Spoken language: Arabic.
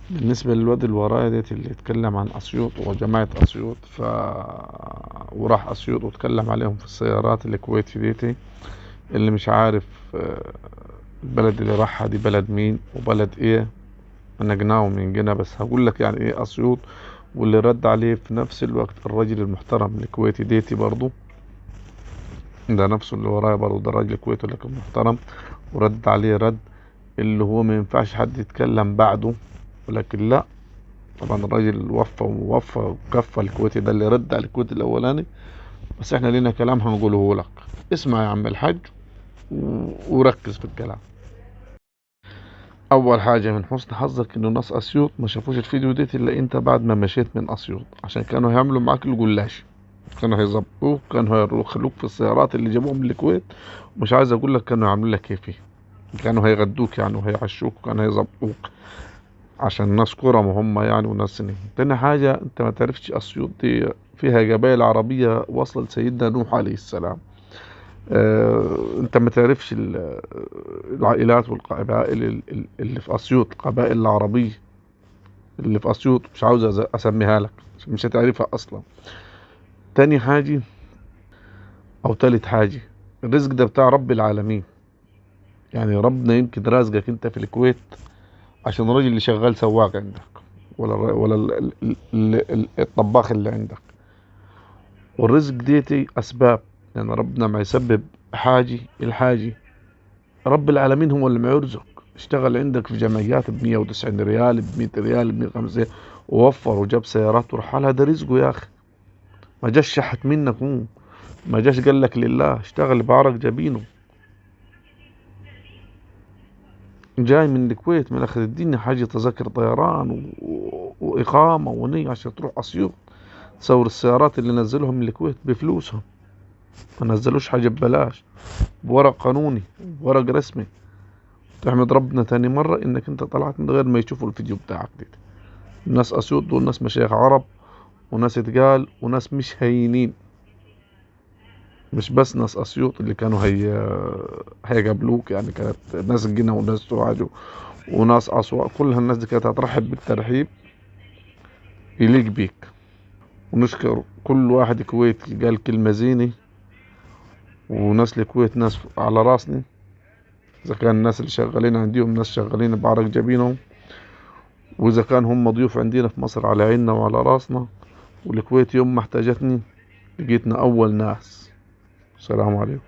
بالنسبة للواد اللي ورايا ديت اللي اتكلم عن أسيوط وجماعة أسيوط وراح أسيوط واتكلم عليهم في السيارات الكويتي ديتي، اللي مش عارف البلد اللي راحها دي بلد مين وبلد ايه. انا جناوي من جنا، بس هقول لك يعني ايه أسيوط. واللي رد عليه في نفس الوقت الراجل المحترم الكويتي ديتي برضو، ده نفسه اللي ورايا برضو، ده راجل كويتي لكن محترم، ورد عليه رد اللي هو ما ينفعش حد يتكلم بعده. ولكن لا، طبعا الراجل وفى ووفى وكفى الكويتي ده اللي رد على الكويتي الاولاني. بس احنا لينا كلام هنقوله لك. اسمع يا عم الحاج وركز في الكلام. اول حاجه من حسن حظك انه ناس اسيوط ما شافوش الفيديو ديت الا انت بعد ما مشيت من اسيوط، عشان كانوا هيعملوا معاك الجلاش، كانوا هيظبطوك، كانوا هيخلوك في السيارات اللي جابوهم من الكويت. مش عايز اقول لك كانوا يعملوا لك كيفي، كانوا هيغدوك يعني وهيعشوك وكانوا هيظبطوك، عشان ناس كرم هم يعني وناس سنين. تاني حاجة، انت ما تعرفش اسيوط دي فيها قبائل عربية واصلة لسيدنا نوح عليه السلام. انت ما تعرفش العائلات والقبائل اللي في اسيوط، القبائل العربية اللي في اسيوط مش عاوز اسميها لك عشان مش هتعرفها اصلا. تاني حاجة او تالت حاجة، الرزق ده بتاع رب العالمين. يعني ربنا يمكن رازقك انت في الكويت عشان الراجل اللي شغال سواق عندك، ولا الطباخ اللي عندك. والرزق ديتي أسباب، يعني ربنا ما يسبب حاجة الحاجة، رب العالمين هو اللي ما يرزق. اشتغل عندك في جمعيات ب190 ريال، ب100 ريال، ب150، ووفر وجاب سيارات ورحالها، ده رزقه يا أخي. ما جاش شحت منك هو، ما جاش قال لك لله، اشتغل بعرق جبينه. جاي من الكويت من آخر الدنيا، حاجة تذاكر طيران وإقامة ونية عشان تروح أسيوط. تصور السيارات اللي نزلهم من الكويت بفلوسهم، ما نزلوش حاجة ببلاش، بورق قانوني، بورق رسمي. تحمد ربنا تاني مرة انك انت طلعت من غير ما يشوفوا الفيديو بتاعك دي. الناس اسيوط دول ناس مشايخ عرب، وناس اتقال، وناس مش هينين. مش بس ناس اسيوط اللي كانوا هيقابلوك، يعني كانت ناس جنة وناس سوهاج وناس اسواق، كلها الناس دي كانت هترحب بالترحيب يليق بيك. ونشكر كل واحد كويتي قال كلمة زينة، وناس الكويت ناس على راسنا. إذا كان الناس اللي شغالين عندهم ناس شغالين بعرق جبينهم، وإذا كان هم ضيوف عندنا في مصر على عيننا وعلى راسنا. والكويت يوم ما احتاجتني لقيتنا أول ناس. السلام عليكم.